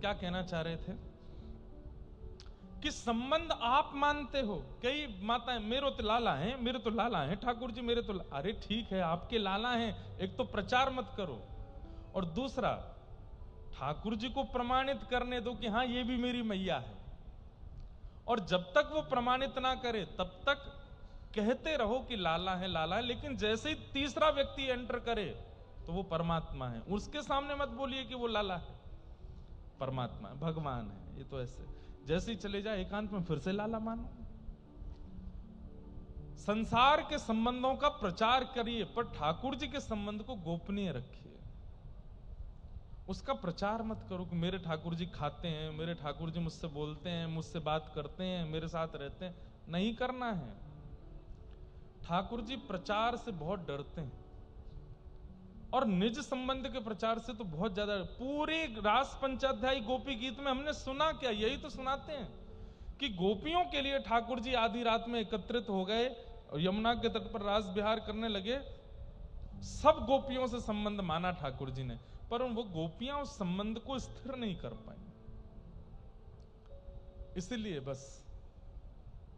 क्या कहना चाह रहे थे कि संबंध आप मानते हो। कई माताएं मेरे तो लाला हैं, मेरे तो लाला हैं ठाकुर जी, मेरे तो अरे ठीक है आपके लाला हैं, एक तो प्रचार मत करो और दूसरा ठाकुर जी को प्रमाणित करने दो कि हां ये भी मेरी मैया है। और जब तक वो प्रमाणित ना करे तब तक कहते रहो कि लाला है लाला है, लेकिन जैसे ही तीसरा व्यक्ति एंटर करे तो वो परमात्मा है, उसके सामने मत बोलिए कि वो लाला है, परमात्मा है, भगवान है। ये तो ऐसे जैसे ही चले जाए एकांत में फिर से लाला मानो। संसार के संबंधों का प्रचार करिए पर ठाकुर जी के संबंध को गोपनीय रखिए। उसका प्रचार मत करो कि मेरे ठाकुर जी खाते हैं, मेरे ठाकुर जी मुझसे बोलते हैं, मुझसे बात करते हैं, मेरे साथ रहते हैं। नहीं करना है। ठाकुर जी प्रचार से बहुत डरते हैं और निज संबंध के प्रचार से तो बहुत ज्यादा। पूरे रास पंचाध्यायी गोपी गीत में हमने सुना क्या, यही तो सुनाते हैं कि गोपियों के लिए ठाकुर जी आधी रात में एकत्रित हो गए और यमुना के तट पर रास विहार करने लगे। सब गोपियों से संबंध माना ठाकुर जी ने, पर वो गोपियां उस संबंध को स्थिर नहीं कर पाई। इसलिए बस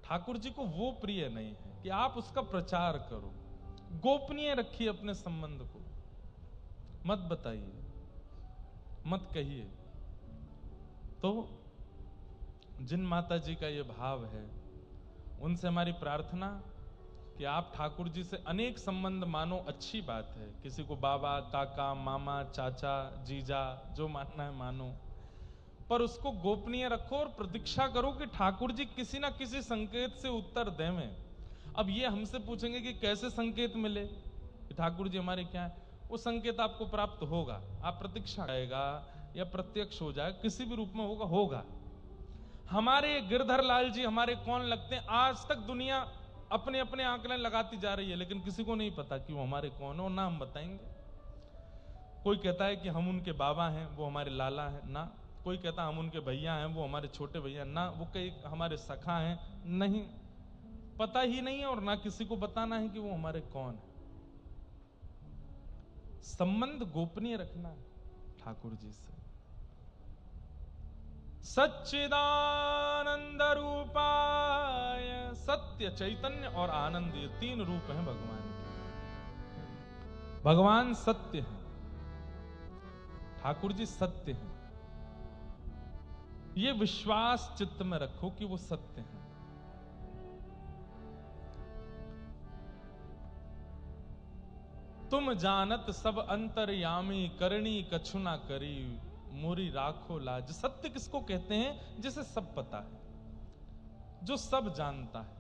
ठाकुर जी को वो प्रिय नहीं है कि आप उसका प्रचार करो। गोपनीय रखिए अपने संबंध को, मत बताइए, मत कहिए। तो जिन माता जी का ये भाव है उनसे हमारी प्रार्थना कि आप ठाकुर जी से अनेक संबंध मानो, अच्छी बात है। किसी को बाबा, काका, मामा, चाचा, जीजा, जो मानना है मानो, पर उसको गोपनीय रखो और प्रतीक्षा करो कि ठाकुर जी किसी ना किसी संकेत से उत्तर देवें। अब ये हमसे पूछेंगे कि कैसे संकेत मिले कि ठाकुर जी हमारे क्या है, वो संकेत आपको प्राप्त होगा। आप प्रतीक्षा करेगा या प्रत्यक्ष हो जाए, किसी भी रूप में होगा होगा। हमारे गिरधर लाल जी हमारे कौन लगते हैं, आज तक दुनिया अपने अपने आंकड़े लगाती जा रही है, लेकिन किसी को नहीं पता कि वो हमारे कौन है, और ना हम बताएंगे। कोई कहता है कि हम उनके बाबा हैं, वो हमारे लाला हैं, ना। कोई कहता हम उनके भैया हैं, वो हमारे छोटे भैया, ना। वो कई हमारे सखा हैं, नहीं। पता ही नहीं है और ना किसी को बताना है कि वो हमारे कौन है। संबंध गोपनीय रखना है ठाकुर जी से। सच्चिदानंद रूपाय, सत्य, चैतन्य और आनंद, ये तीन रूप हैं भगवान के। भगवान सत्य है, ठाकुर जी सत्य हैं। ये विश्वास चित्त में रखो कि वो सत्य हैं। तुम जानत सब अंतर्यामी, करनी कछु ना करी, मोरी राखो लाज। सत्य किसको कहते हैं? जिसे सब पता है, जो सब जानता है,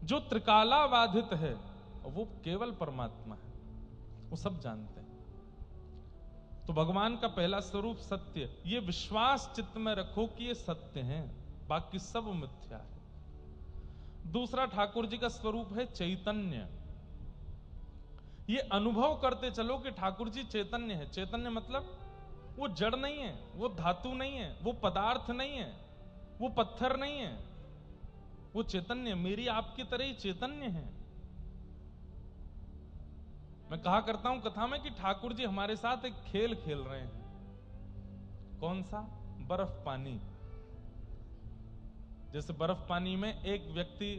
जो त्रिकालाबाधित है, वो केवल परमात्मा है, वो सब जानते हैं। तो भगवान का पहला स्वरूप सत्य, ये विश्वास चित्त में रखो कि ये सत्य हैं, बाकी सब मिथ्या है। दूसरा ठाकुर जी का स्वरूप है चैतन्य। ये अनुभव करते चलो कि ठाकुर जी चैतन्य है। चैतन्य मतलब वो जड़ नहीं है, वो धातु नहीं है, वो पदार्थ नहीं है, वो पत्थर नहीं है, वो चैतन्य मेरी आपकी तरह ही चैतन्य है। मैं कहा करता हूं कथा में कि ठाकुर जी हमारे साथ एक खेल खेल रहे हैं। कौन सा? बर्फ पानी। जैसे बर्फ पानी में एक व्यक्ति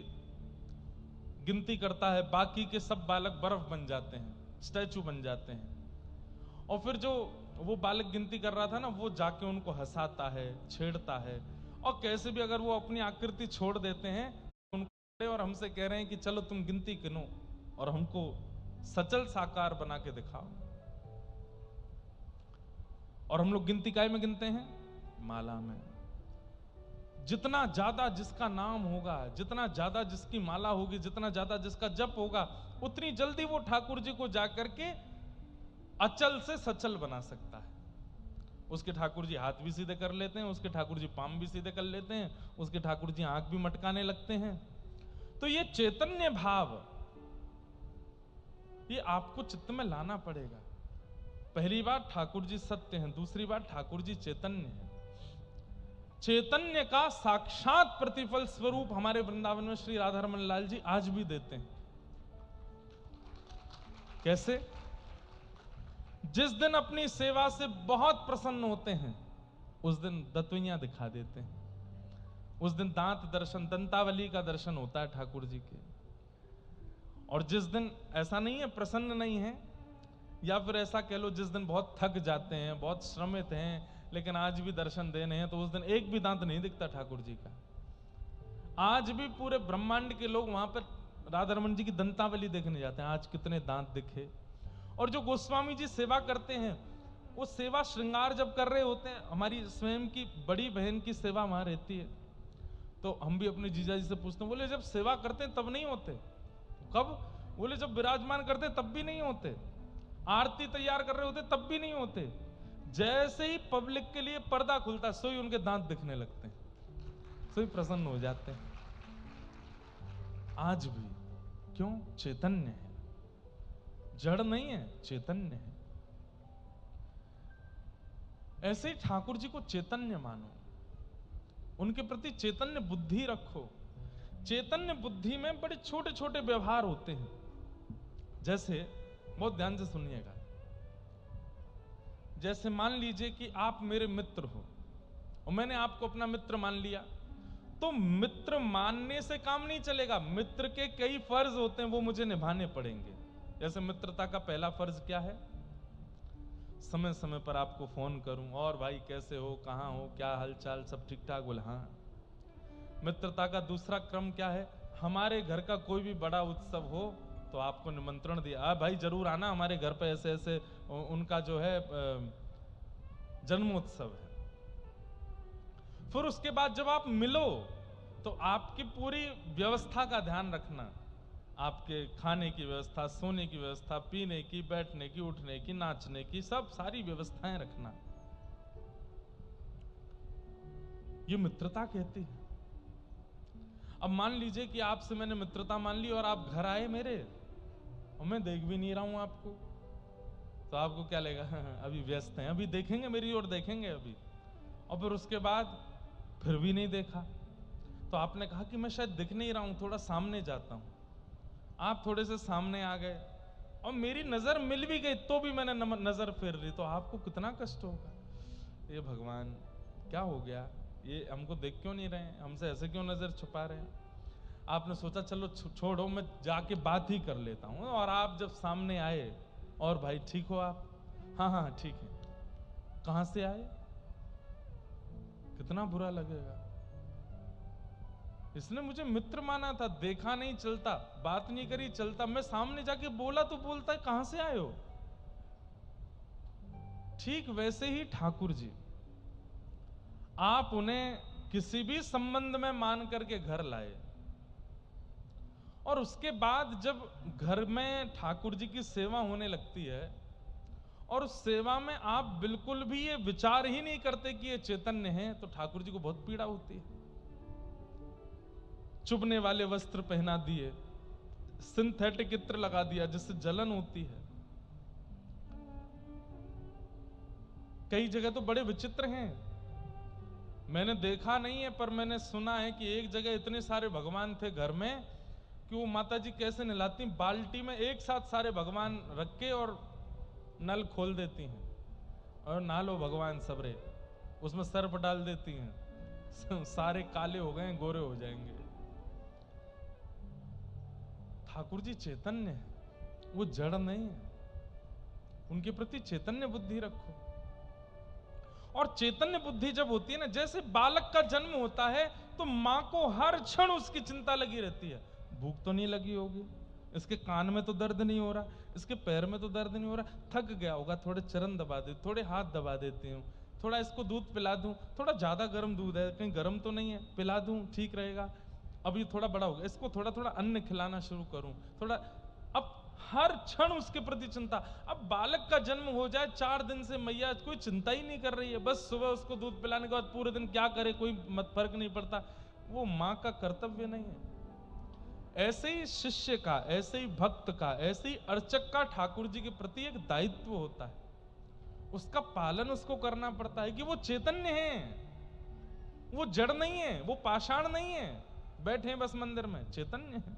गिनती करता है, बाकी के सब बालक बर्फ बन जाते हैं, स्टैचू बन जाते हैं। और फिर जो वो बालक गिनती कर रहा था ना, वो जाके उनको हंसाता है, छेड़ता है, और कैसे भी अगर वो अपनी आकृति छोड़ देते हैं उनको, और हमसे कह रहे हैं कि चलो तुम गिनती गिनो और हमको सचल साकार बना के दिखाओ। और हम लोग गिनती काय में गिनते हैं? माला में। जितना ज्यादा जिसका नाम होगा, जितना ज्यादा जिसकी माला होगी, जितना ज्यादा जिसका जप होगा, उतनी जल्दी वो ठाकुर जी को जाकर के अचल से सचल बना सकता है। उसके ठाकुर जी हाथ भी सीधे कर लेते हैं, उसके ठाकुर जी पांव भी सीधे कर लेते हैं, उसके ठाकुर जी आंख भी मटकाने लगते हैं। तो ये चैतन्य भाव, ये आपको चित्त में लाना पड़ेगा। पहली बात ठाकुर जी सत्य हैं, दूसरी बात ठाकुर जी चैतन्य हैं। चैतन्य का साक्षात प्रतिफल स्वरूप हमारे वृंदावन में श्री राधारमण लाल जी आज भी देते हैं। कैसे? जिस दिन अपनी सेवा से बहुत प्रसन्न होते हैं, उस दिन दतुइयां दिखा देते हैं। उस दिन दांत दर्शन, दंतावली का दर्शन होता है ठाकुर जी के। और जिस दिन ऐसा नहीं है प्रसन्न नहीं है, या फिर ऐसा कह लो जिस दिन बहुत थक जाते हैं, बहुत श्रमित हैं, लेकिन आज भी दर्शन देने हैं, तो उस दिन एक भी दांत नहीं दिखता ठाकुर जी का। आज भी पूरे ब्रह्मांड के लोग वहां पर राधा रमन जी की दंतावली देखने जाते हैं, आज कितने दांत दिखे। और जो गोस्वामी जी सेवा करते हैं, वो सेवा श्रृंगार जब कर रहे होते हैं, हमारी स्वयं की बड़ी बहन की सेवा वहां रहती है, तो हम भी अपने जीजा जी से पूछते हैं, बोले जब सेवा करते हैं तब नहीं होते? कब? बोले जब विराजमान करते हैं तब भी नहीं होते, आरती तैयार कर रहे होते तब भी नहीं होते। जैसे ही पब्लिक के लिए पर्दा खुलता, सोई उनके दांत दिखने लगते हैं, सोई प्रसन्न हो जाते हैं। आज भी क्यों? चैतन्य है, जड़ नहीं है, चैतन्य है। ऐसे ही ठाकुर जी को चैतन्य मानो, उनके प्रति चैतन्य बुद्धि रखो। चैतन्य बुद्धि में बड़े छोटे छोटे व्यवहार होते हैं। जैसे, बहुत ध्यान से सुनिएगा, जैसे मान लीजिए कि आप मेरे मित्र हो और मैंने आपको अपना मित्र मान लिया, तो मित्र मानने से काम नहीं चलेगा, मित्र के कई फर्ज होते हैं, वो मुझे निभाने पड़ेंगे। जैसे मित्रता का पहला फर्ज क्या है? समय समय पर आपको फोन करूं, और भाई कैसे हो, कहां हो, क्या हालचाल, सब ठीक ठाक? बोले हाँ। मित्रता का दूसरा क्रम क्या है? हमारे घर का कोई भी बड़ा उत्सव हो तो आपको निमंत्रण दिया, भाई जरूर आना हमारे घर पे, ऐसे ऐसे उनका जो है जन्मोत्सव है। फिर उसके बाद जब आप मिलो तो आपकी पूरी व्यवस्था का ध्यान रखना, आपके खाने की व्यवस्था, सोने की व्यवस्था, पीने की, बैठने की, उठने की, नाचने की, सब सारी व्यवस्थाएं रखना। ये मित्रता कहती है। अब मान लीजिए कि आपसे मैंने मित्रता मान ली और आप घर आए मेरे, और मैं देख भी नहीं रहा हूं आपको, तो आपको क्या लगेगा? अभी व्यस्त हैं, अभी देखेंगे, मेरी ओर देखेंगे अभी। और फिर उसके बाद फिर भी नहीं देखा, तो आपने कहा कि मैं शायद दिख नहीं रहा हूं, थोड़ा सामने जाता हूं। आप थोड़े से सामने आ गए और मेरी नजर मिल भी गई, तो भी मैंने नजर फेर ली, तो आपको कितना कष्ट होगा। ये भगवान क्या हो गया, ये हमको देख क्यों नहीं रहे हैं, हमसे ऐसे क्यों नजर छुपा रहे हैं। आपने सोचा चलो छोड़ो, मैं जाके बात ही कर लेता हूं, और आप जब सामने आए, और भाई ठीक हो आप? हाँ हाँ ठीक है। कहां से आए? कितना बुरा लगेगा। इसने मुझे मित्र माना था, देखा नहीं चलता, बात नहीं करी चलता, मैं सामने जाके बोला तो बोलता है कहां से आए हो। ठीक वैसे ही ठाकुर जी, आप उन्हें किसी भी संबंध में मान करके घर लाए, और उसके बाद जब घर में ठाकुर जी की सेवा होने लगती है, और उस सेवा में आप बिल्कुल भी ये विचार ही नहीं करते कि ये चैतन्य है, तो ठाकुर जी को बहुत पीड़ा होती है। चुभने वाले वस्त्र पहना दिए, सिंथेटिक इत्र लगा दिया जिससे जलन होती है। कई जगह तो बड़े विचित्र हैं, मैंने देखा नहीं है पर मैंने सुना है कि एक जगह इतने सारे भगवान थे घर में कि वो माता जी कैसे नहलाती, बाल्टी में एक साथ सारे भगवान रख के और नल खोल देती हैं, और नहा लो भगवान सबरे, उसमें सर्फ डाल देती हैं, सारे काले हो गए, गोरे हो जाएंगे। ठाकुर जी चैतन्य है, वो जड़ नहीं है, उनके प्रति चैतन्य बुद्धि रखो। और चैतन्य बुद्धि जब होती है ना, जैसे बालक का जन्म होता है तो मां को हर क्षण उसकी चिंता लगी रहती है, भूख तो नहीं लगी होगी, इसके कान में तो दर्द नहीं हो रहा, इसके पैर में तो दर्द नहीं हो रहा, थक गया होगा, थोड़े चरण दबा दे, थोड़े हाथ दबा देती हूँ, थोड़ा इसको दूध पिला दूं, थोड़ा ज्यादा गर्म दूध है, कहीं गर्म तो नहीं है, पिला दूं ठीक रहेगा, अब ये थोड़ा बड़ा हो गया, इसको थोड़ा थोड़ा अन्न खिलाना शुरू करूं, थोड़ा। अब हर क्षण उसके प्रति चिंता। अब बालक का जन्म हो जाए 4 दिन से मैया कोई चिंता ही नहीं कर रही है, बस सुबह उसको दूध पिलाने के बाद पूरे दिन क्या करे कोई मत फर्क नहीं पड़ता, वो मां का कर्तव्य नहीं है। ऐसे ही शिष्य का, ऐसे ही भक्त का, ऐसे ही अर्चक का ठाकुर जी के प्रति एक दायित्व होता है, उसका पालन उसको करना पड़ता है कि वो चैतन्य है, वो जड़ नहीं है, वो पाषाण नहीं है, बैठे बस मंदिर में, चैतन्य है।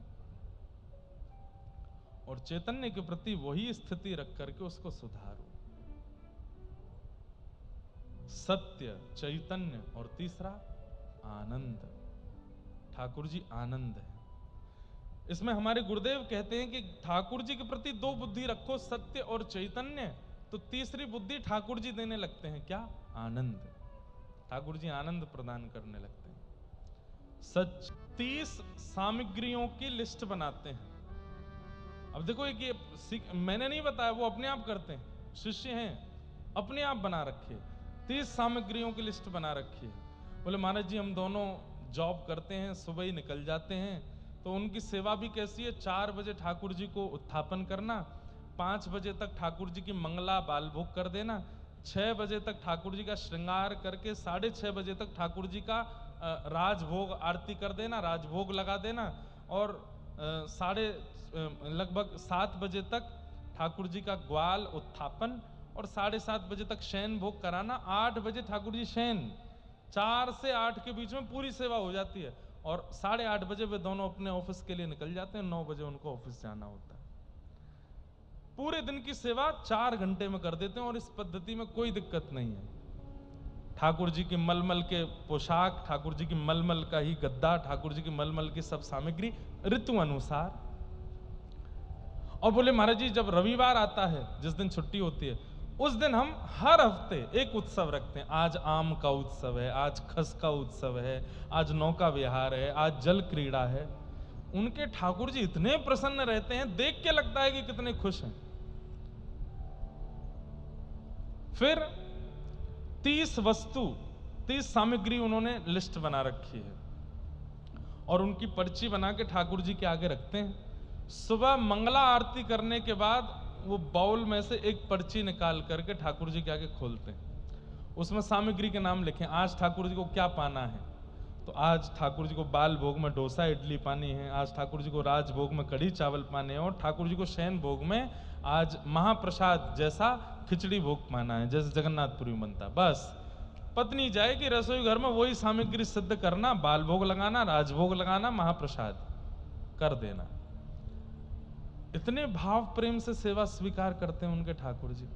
और चैतन्य के प्रति वही स्थिति रख करके उसको सुधारो। सत्य, चैतन्य और तीसरा आनंद। ठाकुर जी आनंद है। इसमें हमारे गुरुदेव कहते हैं कि ठाकुर जी के प्रति दो बुद्धि रखो, सत्य और चैतन्य, तो तीसरी बुद्धि ठाकुर जी देने लगते हैं, क्या? आनंद। ठाकुर जी आनंद प्रदान करने लगते हैं। सच 30 सामग्रियों की लिस्ट बनाते हैं। अब देखो एक ये मैंने नहीं बताया, वो अपने आप करते हैं, शिष्य हैं, अपने आप बना रखे। 30 सामग्रियों की लिस्ट बना रखी है। बोले महाराज जी हम दोनों जॉब करते हैं, सुबह ही निकल जाते हैं, तो उनकी सेवा भी कैसी है? 4 बजे ठाकुर जी को उत्थापन करना, 5 बजे तक ठाकुर जी की मंगला बाल भोग कर देना, 6 बजे तक ठाकुर जी का श्रृंगार करके 6:30 बजे तक ठाकुर जी का राजभोग आरती कर देना, राजभोग लगा देना, और लगभग 7 बजे तक ठाकुर जी का ग्वाल उत्थापन, और 7:30 बजे तक शयन भोग कराना, 8 बजे ठाकुर जी शयन। 4 से 8 के बीच में पूरी सेवा हो जाती है, और 8:30 बजे वे दोनों अपने ऑफिस के लिए निकल जाते हैं, 9 बजे उनको ऑफिस जाना होता है। पूरे दिन की सेवा 4 घंटे में कर देते हैं, और इस पद्धति में कोई दिक्कत नहीं है। ठाकुर जी की मलमल के पोशाक, ठाकुर जी की मलमल का ही गद्दा, ठाकुर जी की मलमल की सब सामग्री ऋतु अनुसार। और बोले महाराज जी जब रविवार आता है, जिस दिन छुट्टी होती है, उस दिन हम हर हफ्ते एक उत्सव रखते हैं। आज आम का उत्सव है, आज खस का उत्सव है, आज नौका विहार है, आज जल क्रीड़ा है। उनके ठाकुर जी इतने प्रसन्न रहते हैं, देख के लगता है कि कितने खुश हैं। फिर 30 सामग्री उन्होंने लिस्ट बना रखी है, और उनकी पर्ची बना के ठाकुर जी के आगे रखते हैं। सुबह मंगला आरती करने के बाद वो बाउल में से एक पर्ची निकाल करके ठाकुर जी के आगे खोलते हैं। उसमें सामग्री के नाम लिखें, आज ठाकुर जी को क्या पाना है। तो आज ठाकुर जी को बाल भोग में डोसा इडली पानी है, आज ठाकुर जी को राज भोग में कढ़ी चावल पाने हैं, और ठाकुर जी को शयन भोग में आज महाप्रसाद जैसा खिचड़ी भोग पाना है, जैसे जगन्नाथपुरी में बनता है। बस पत्नी जाएगी रसोई घर में, वही सामग्री सिद्ध करना, बाल भोग लगाना, राजभोग लगाना, महाप्रसाद कर देना। इतने भाव प्रेम से सेवा स्वीकार करते हैं उनके ठाकुर जी।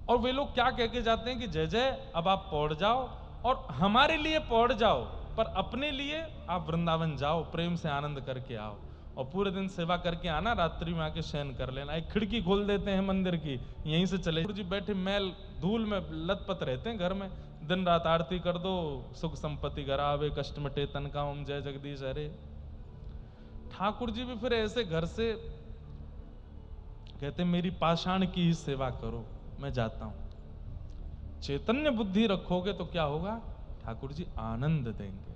और वे लोग क्या कह के जाते हैं कि जय जय अब आप पौड़ जाओ, और हमारे लिए पौड़ जाओ, पर अपने लिए आप वृंदावन जाओ, प्रेम से आनंद करके आओ, और पूरे दिन सेवा करके आना, रात्रि में आके शयन कर लेना। एक खिड़की खोल देते हैं मंदिर की, यहीं से चले ठाकुर जी बैठे मैल धूल में लथपथ रहते हैं घर में, दिन रात आरती कर दो, सुख संपत्ति घर आवे, कष्ट मटे तन का ओम जय जगदीश हरे। ठाकुर जी भी फिर ऐसे घर से कहते मेरी पाषाण की ही सेवा करो, मैं जाता हूं। चैतन्य बुद्धि रखोगे तो क्या होगा? ठाकुर जी आनंद देंगे।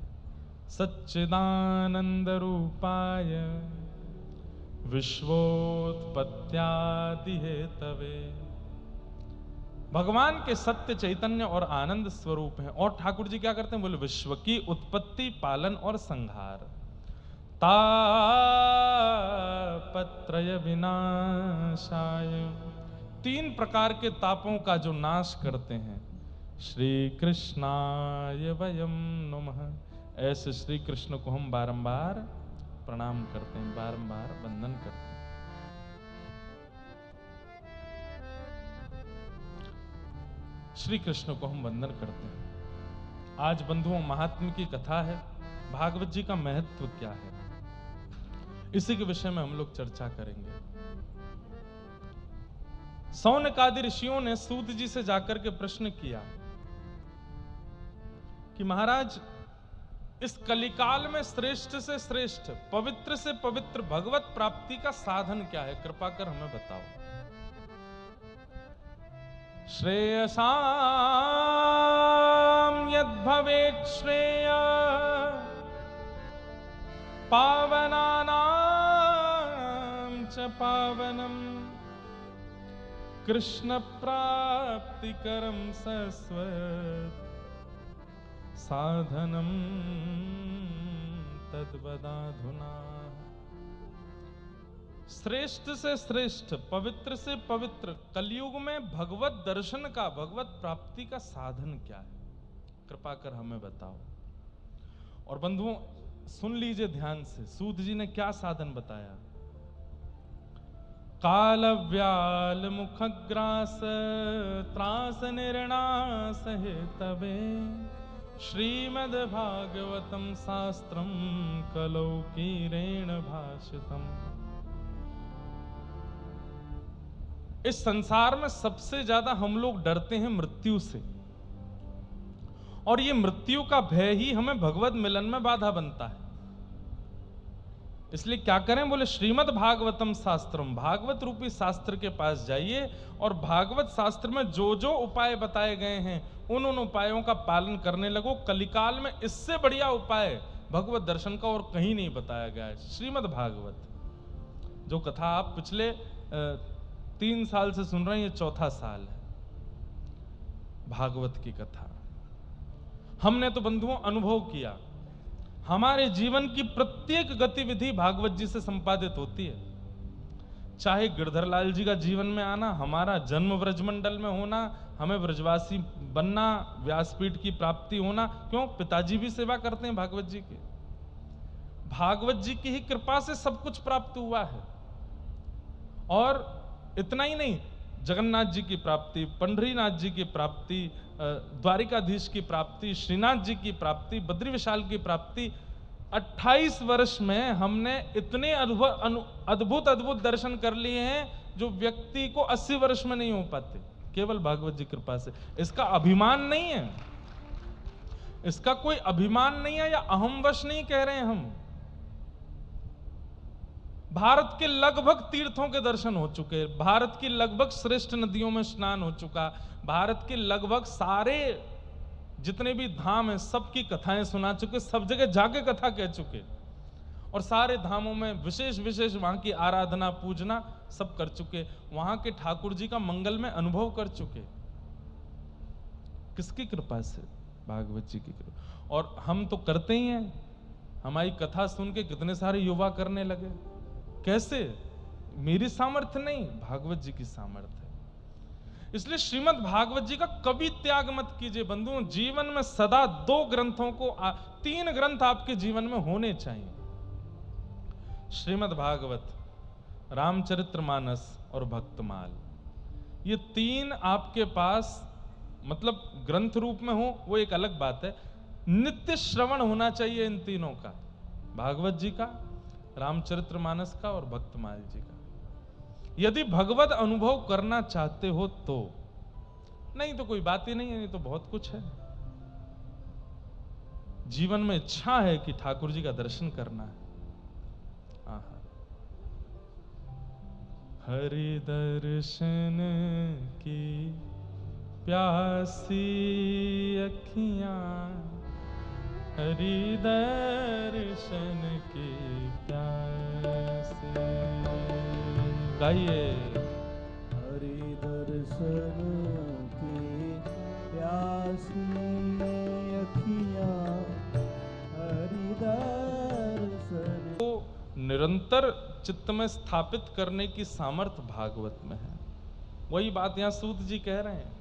सच्चिदानंद रूपाय विश्वोत्पत्त्यादि हेतवे। भगवान के सत्य, चैतन्य और आनंद स्वरूप हैं। और ठाकुर जी क्या करते हैं? बोले विश्व की उत्पत्ति, पालन और संहार, तापत्रय विनाशाय, 3 प्रकार के तापों का जो नाश करते हैं। श्री कृष्णाय वयम नमः। ऐसे श्री कृष्ण को हम बारंबार प्रणाम करते हैं, बारंबार वंदन करते हैं। श्री कृष्ण को हम वंदन करते हैं। आज बंधुओं महात्म्य की कथा है, भागवत जी का महत्व क्या है, इसी के विषय में हम लोग चर्चा करेंगे। सौनकादि ऋषियों ने सूत जी से जाकर के प्रश्न किया कि महाराज इस कलिकाल में श्रेष्ठ से श्रेष्ठ, पवित्र से पवित्र भगवत प्राप्ति का साधन क्या है, कृपा कर हमें बताओ। श्रेयसां यद् भवेत् श्रेय पावनानां च पावनम् कृष्ण प्राप्तिकरं सस्वत् साधनं तद्वदाधुना। श्रेष्ठ से श्रेष्ठ, पवित्र से पवित्र कलयुग में भगवत दर्शन का, भगवत प्राप्ति का साधन क्या है, कृपा कर हमें बताओ। और बंधुओं सुन लीजिए ध्यान से, सूत जी ने क्या साधन बताया। काल व्याल मुखग्रास त्रास निर्णास है तबे श्रीमद् भागवतम शास्त्रम कलौ कीरेण भाषितम। इस संसार में सबसे ज्यादा हम लोग डरते हैं मृत्यु से, और ये मृत्यु का भय ही हमें भगवत मिलन में बाधा बनता है। इसलिए क्या करें, बोले श्रीमद् भागवतम शास्त्रम, भागवत रूपी शास्त्र के पास जाइए और भागवत शास्त्र में जो जो उपाय बताए गए हैं उन उपायों का पालन करने लगो। कलिकाल में इससे बढ़िया उपाय भगवत दर्शन का और कहीं नहीं बताया गया है। श्रीमद् भागवत, जो कथा आप पिछले 3 साल से सुन रहे हैं, ये 4था साल है भागवत की कथा। हमने तो बंधुओं अनुभव किया, हमारे जीवन की प्रत्येक गतिविधि भागवत जी से संपादित होती है। चाहे गिरधरलाल जी का जीवन में आना, हमारा जन्म ब्रजमंडल में होना, हमें ब्रजवासी बनना, व्यासपीठ की प्राप्ति होना, क्यों, पिताजी भी सेवा करते हैं भागवत जी की। भागवत जी की ही कृपा से सब कुछ प्राप्त हुआ है। और इतना ही नहीं, जगन्नाथ जी की प्राप्ति, पंढरीनाथ जी की प्राप्ति, द्वारिकाधीश की प्राप्ति, श्रीनाथ जी की प्राप्ति, बद्री विशाल की प्राप्ति। 28 वर्ष में हमने इतने अद्भुत अद्भुत दर्शन कर लिए हैं जो व्यक्ति को 80 वर्ष में नहीं हो पाते, केवल भागवत जी कृपा से। इसका अभिमान नहीं है, इसका कोई अभिमान नहीं है या अहमवश नहीं कह रहे हैं हम। भारत के लगभग तीर्थों के दर्शन हो चुके, भारत की लगभग श्रेष्ठ नदियों में स्नान हो चुका, भारत के लगभग सारे जितने भी धाम हैं सबकी कथाएं सुना चुके, सब जगह जाके कथा कह चुके, और सारे धामों में विशेष विशेष वहां की आराधना पूजना सब कर चुके, वहां के ठाकुर जी का मंगल में अनुभव कर चुके। किसकी कृपा से? भागवत जी की कृपा। और हम तो करते ही हैं, हमारी कथा सुन के कितने सारे युवा करने लगे। कैसे? मेरी सामर्थ्य नहीं, भागवत जी की सामर्थ्य है। इसलिए श्रीमद् भागवत जी का कभी त्याग मत कीजिए बंधुओं। जीवन में सदा 2 ग्रंथों को 3 ग्रंथ आपके जीवन में होने चाहिए। श्रीमद् भागवत, रामचरितमानस और भक्तमाल, ये 3 आपके पास मतलब ग्रंथ रूप में हो वो एक अलग बात है, नित्य श्रवण होना चाहिए इन तीनों का, भागवत जी का, रामचरितमानस का और भक्तमाल जी का। यदि भगवत अनुभव करना चाहते हो तो, नहीं तो कोई बात ही नहीं है, नहीं तो बहुत कुछ है। जीवन में इच्छा है कि ठाकुर जी का दर्शन करना है। हरि दर्शन की प्यासी अखियां, हरि दर्शन की प्यासी। गाइए। हरि दर्शन की प्यासी अखियां, हरि दर्शन को निरंतर चित्त में स्थापित करने की सामर्थ भागवत में है। वही बात यहां सूत जी कह रहे हैं,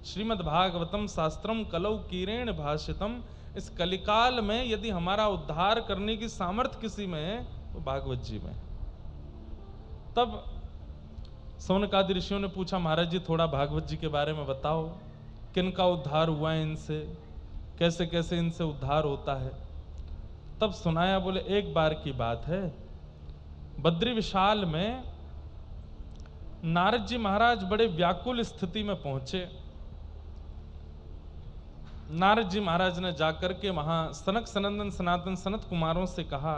श्रीमद् भागवतम शास्त्रम कलौ कीरेण भाषितम। इस कलिकाल में यदि हमारा उद्धार करने की सामर्थ किसी में है तो भागवत जी में। तब सौनकादि ऋषियों ने पूछा, महाराज जी थोड़ा भागवत जी के बारे में बताओ, किनका उद्धार हुआ है इनसे, कैसे कैसे इनसे उद्धार होता है। तब सुनाया, बोले एक बार की बात है, बद्री विशाल में नारद जी महाराज बड़े व्याकुल स्थिति में पहुंचे। नारद जी महाराज ने जाकर के वहां सनक सनंदन सनातन सनत कुमारों से कहा,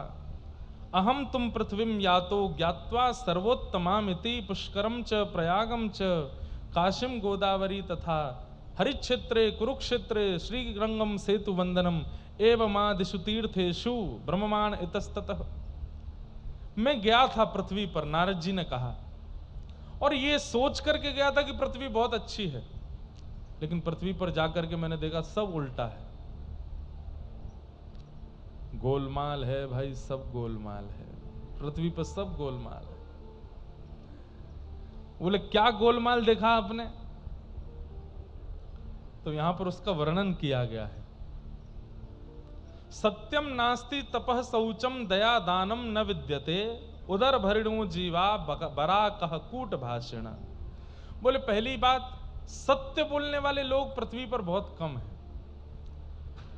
अहम तुम पृथ्वीम यातो ज्ञात्वा सर्वोत्तमामिति पुष्करम च प्रयागम च काशिम गोदावरी तथा हरिक्षेत्रे कुरुक्षेत्रे श्रीरंगम सेतु वंदनम एवमादिषु तीर्थेषु ब्रह्ममाण इतस्ततः। मैं गया था पृथ्वी पर, नारद जी ने कहा, और ये सोच करके गया था कि पृथ्वी बहुत अच्छी है, लेकिन पृथ्वी पर जाकर के मैंने देखा सब उल्टा है, गोलमाल है भाई, सब गोलमाल है, पृथ्वी पर सब गोलमाल है। बोले क्या गोलमाल देखा आपने? तो यहां पर उसका वर्णन किया गया है, सत्यम नास्ति तपः शौचम दया दानम न विद्यते उदर भरिणु जीवा बरा कह कूट भाषण। बोले पहली बात, सत्य बोलने वाले लोग पृथ्वी पर बहुत कम हैं,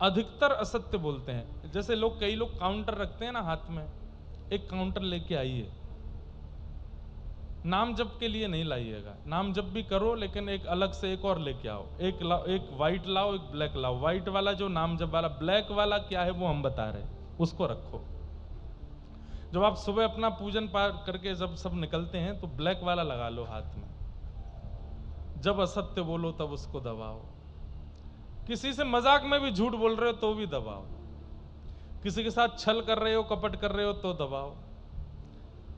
अधिकतर असत्य बोलते हैं। जैसे लोग, कई लोग काउंटर रखते हैं ना हाथ में, एक काउंटर लेके आइए, नाम जप के लिए नहीं लाइएगा, नाम जप भी करो लेकिन एक अलग से एक और लेके आओ, एक व्हाइट लाओ, एक ब्लैक लाओ। व्हाइट वाला जो नाम जप वाला, ब्लैक वाला क्या है वो हम बता रहे, उसको रखो। जब आप सुबह अपना पूजन पाठ करके जब सब निकलते हैं तो ब्लैक वाला लगा लो हाथ में। जब असत्य बोलो तब उसको दबाओ। किसी से मजाक में भी झूठ बोल रहे हो तो भी दबाओ, किसी के साथ छल कर रहे हो, कपट कर रहे हो तो दबाओ,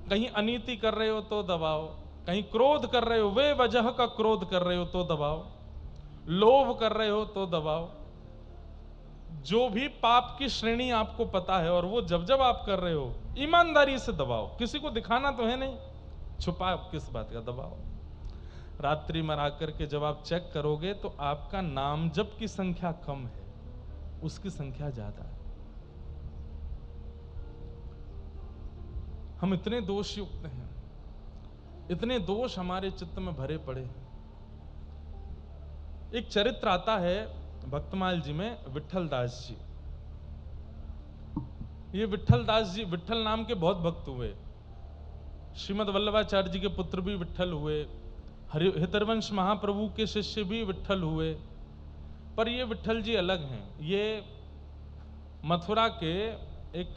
कहीं अनीति कर रहे हो तो दबाओ, कहीं क्रोध कर रहे हो, वे वजह का क्रोध कर रहे हो तो दबाओ, लोभ कर रहे हो तो दबाओ। जो भी पाप की श्रेणी आपको पता है और वो जब जब आप कर रहे हो, ईमानदारी से दबाओ। किसी को दिखाना तो है नहीं, छुपा किस बात का, दबाओ। रात्रि में आकर के जब आप चेक करोगे तो आपका नाम जप की संख्या कम है, उसकी संख्या ज्यादा है। हम इतने दोष युक्त हैं, इतने दोष हमारे चित्त में भरे पड़े हैं। एक चरित्र आता है भक्तमाल जी में, विट्ठल दास जी। ये विट्ठल दास जी, विट्ठल नाम के बहुत भक्त हुए। श्रीमद वल्लभाचार्य जी के पुत्र भी विट्ठल हुए, हितरवंश महाप्रभु के शिष्य भी विट्ठल हुए। पर ये विट्ठल जी अलग हैं। ये मथुरा के एक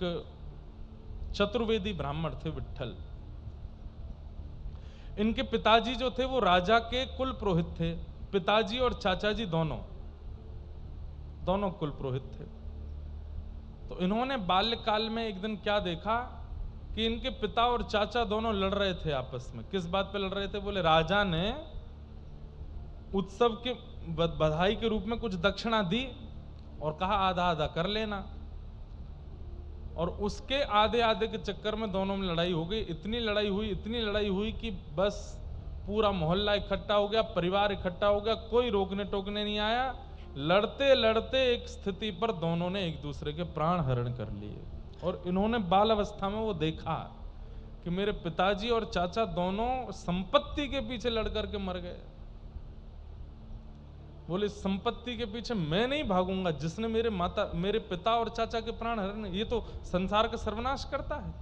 चतुर्वेदी ब्राह्मण थे विट्ठल। इनके पिताजी जो थे वो राजा के कुल पुरोहित थे। पिताजी और चाचा जी दोनों कुल पुरोहित थे। तो इन्होंने बाल्यकाल में एक दिन क्या देखा कि इनके पिता और चाचा दोनों लड़ रहे थे आपस में। किस बात पे लड़ रहे थे? बोले राजा ने उत्सव के बधाई के रूप में कुछ दक्षिणा दी और कहा आधा आधा कर लेना, और उसके आधे आधे के चक्कर में दोनों में लड़ाई हो गई। इतनी लड़ाई हुई कि बस पूरा मोहल्ला इकट्ठा हो गया, परिवार इकट्ठा हो गया, कोई रोकने टोकने नहीं आया। लड़ते लड़ते एक स्थिति पर दोनों ने एक दूसरे के प्राण हरण कर लिए। और इन्होंने बाल अवस्था में वो देखा कि मेरे पिताजी और चाचा दोनों संपत्ति के पीछे लड़ करके मर गए। बोले संपत्ति के पीछे मैं नहीं भागूंगा, जिसने मेरे पिता और चाचा के प्राण हरण, ये तो संसार का सर्वनाश करता है।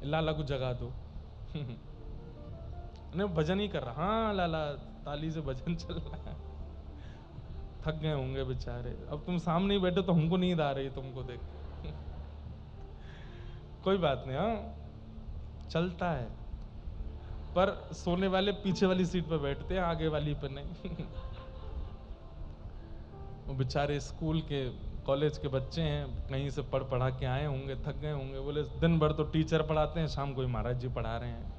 लाला को जगा दो। नहीं, भजन ही कर रहा। हाँ लाला, ताली से भजन चल रहा है। थक गए होंगे बेचारे। अब तुम सामने ही बैठे तो हमको नींद आ रही तुमको देख। कोई बात नहीं, हाँ चलता है। पर सोने वाले पीछे वाली सीट पर बैठते हैं, आगे वाली पर नहीं। वो बेचारे स्कूल के कॉलेज के बच्चे हैं, कहीं से पढ़ा के आए होंगे, थक गए होंगे। बोले दिन भर तो टीचर पढ़ाते हैं, शाम को ही महाराज जी पढ़ा रहे हैं।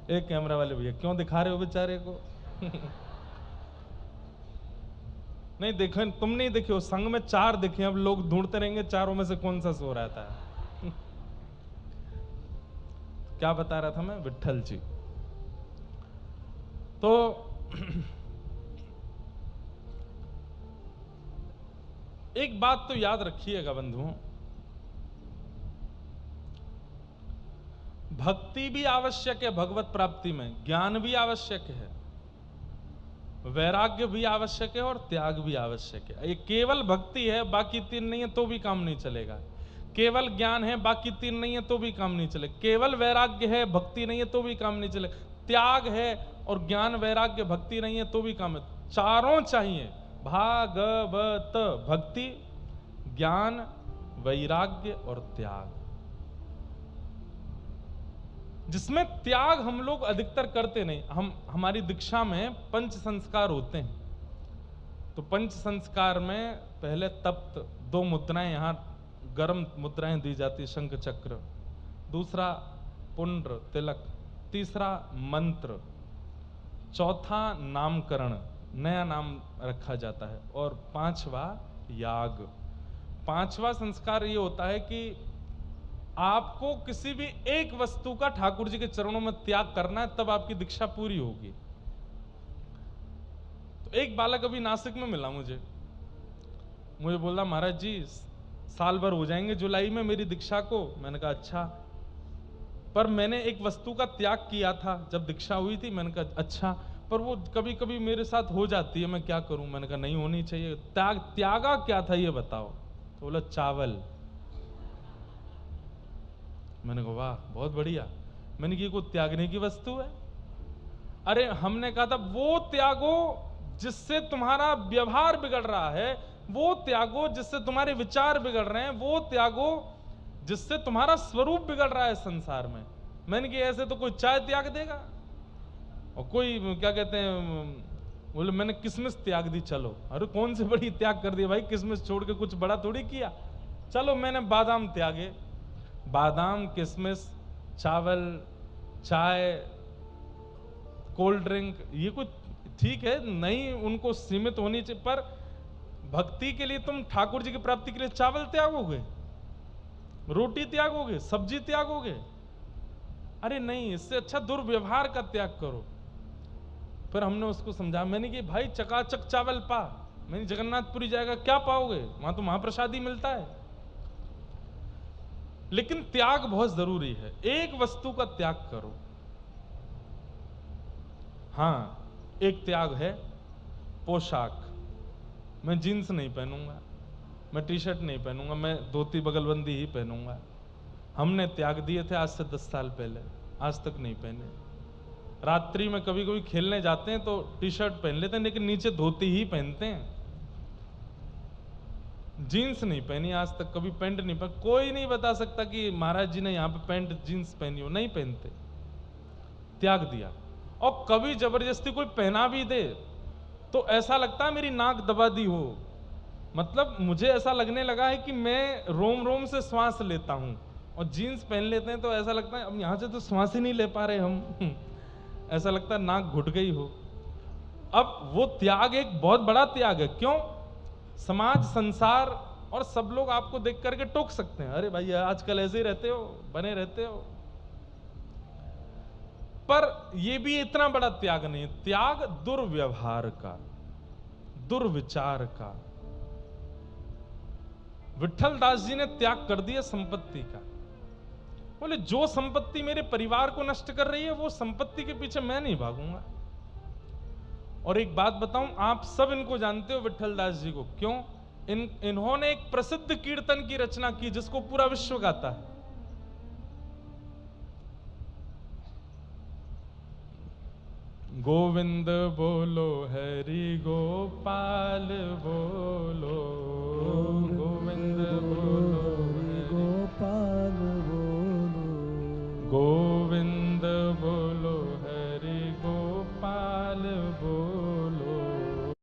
एक कैमरा वाले भैया, क्यों दिखा रहे हो बेचारे को? नहीं देखो, तुम नहीं देखे हो, संग में 4 दिखे। अब लोग ढूंढते रहेंगे चारों में से कौन सा सो रहा था। क्या बता रहा था मैं? विट्ठल जी। तो एक बात तो याद रखिएगा बंधुओं, भक्ति भी आवश्यक है भगवत प्राप्ति में, ज्ञान भी आवश्यक है, वैराग्य भी आवश्यक है और त्याग भी आवश्यक है। ये केवल भक्ति है, बाकी 3 नहीं है तो भी काम नहीं चलेगा। केवल ज्ञान है, बाकी 3 नहीं है तो भी काम नहीं चलेगा। केवल वैराग्य है, भक्ति नहीं है तो भी काम नहीं चलेगा। त्याग है और ज्ञान, वैराग्य, भक्ति नहीं है तो भी काम है। चारों चाहिए, भागवत, भक्ति, ज्ञान, वैराग्य और त्याग। जिसमें त्याग हम लोग अधिकतर करते नहीं। हमारी दीक्षा में 5 संस्कार होते हैं। तो 5 संस्कार में पहले तप्त 2 मुद्राएं, यहां गर्म मुद्राएं दी जाती, शंख चक्र। दूसरा पुंड्र तिलक, तीसरा मंत्र, चौथा नामकरण, नया नाम रखा जाता है, और 5वां याग। 5वां संस्कार ये होता है कि आपको किसी भी एक वस्तु का ठाकुर जी के चरणों में त्याग करना है, तब आपकी दीक्षा पूरी होगी। तो एक बालक अभी नासिक में मिला मुझे, मुझे बोला महाराज जी साल भर हो जाएंगे जुलाई में मेरी दीक्षा को। मैंने कहा अच्छा, पर मैंने एक वस्तु का त्याग किया था जब दीक्षा हुई थी। मैंने कहा अच्छा, पर वो कभी कभी मेरे साथ हो जाती है, मैं क्या करूं। मैंने कहा नहीं होनी चाहिए। त्यागा क्या था ये बताओ। तो बोला चावल। मैंने कहा वाह बहुत बढ़िया। मैंने कहा कोई त्यागने की वस्तु है? अरे हमने कहा था वो त्यागो जिससे तुम्हारा व्यवहार बिगड़ रहा है, वो त्यागो जिससे तुम्हारे विचार बिगड़ रहे हैं, वो त्यागो जिससे तुम्हारा स्वरूप बिगड़ रहा है संसार में। मैंने कहा ऐसे तो कोई चाय त्याग देगा और कोई क्या कहते हैं, बोले मैंने किसमिस त्याग दी। चलो, अरे कौन सी बड़ी त्याग कर दी भाई, किसमिस छोड़ के कुछ बड़ा थोड़ी किया। चलो मैंने बादाम त्यागे। बादाम, किसमिस, चावल, चाय, कोल्ड ड्रिंक, ये कुछ ठीक है नहीं, उनको सीमित होनी चाहिए, पर भक्ति के लिए तुम ठाकुर जी की प्राप्ति के लिए चावल त्यागोगे, रोटी त्यागोगे, सब्जी त्यागोगे? अरे नहीं, इससे अच्छा दुर्व्यवहार का त्याग करो। फिर हमने उसको समझा। मैंने कि भाई चकाचक चावल पा, मैंने जगन्नाथपुरी जाएगा क्या पाओगे, वहां तो महाप्रसादी मिलता है। लेकिन त्याग बहुत जरूरी है, एक वस्तु का त्याग करो। हां, एक त्याग है पोशाक। मैं जीन्स नहीं पहनूंगा, मैं टी शर्ट नहीं पहनूंगा, मैं धोती बगलबंदी ही पहनूंगा। हमने त्याग दिए थे आज से 10 साल पहले, आज तक नहीं पहने। रात्रि में कभी कभी खेलने जाते हैं तो टी शर्ट पहन लेते हैं, लेकिन नीचे धोती ही पहनते हैं। जीन्स नहीं पहनी आज तक, कभी पैंट नहीं पहन। कोई नहीं बता सकता कि महाराज जी ने यहां पे पैंट जीन्स पहनी हो, नहीं पहनते, त्याग दिया। और कभी जबरदस्ती कोई पहना भी दे तो ऐसा लगता है मेरी नाक दबा दी हो। मतलब मुझे ऐसा लगने लगा है कि मैं रोम रोम से श्वास लेता हूं, और जीन्स पहन लेते हैं तो ऐसा लगता है अब यहां से तो श्वास ही नहीं ले पा रहे हम ऐसा लगता है नाक घुट गई हो। अब वो त्याग एक बहुत बड़ा त्याग है। क्यों? समाज, संसार और सब लोग आपको देख करके टोक सकते हैं, अरे भाई आजकल ऐसे ही रहते हो, बने रहते हो। पर यह भी इतना बड़ा त्याग नहीं है। त्याग दुर्व्यवहार का, दुर्विचार का। विठल दास जी ने त्याग कर दिया संपत्ति का। बोले जो संपत्ति मेरे परिवार को नष्ट कर रही है वो संपत्ति के पीछे मैं नहीं भागूंगा। और एक बात बताऊं, आप सब इनको जानते हो विठल दास जी को। क्यों? इन्होंने एक प्रसिद्ध कीर्तन की रचना की जिसको पूरा विश्व गाता है। गोविंद बोलो, हरि गोपाल बोलो,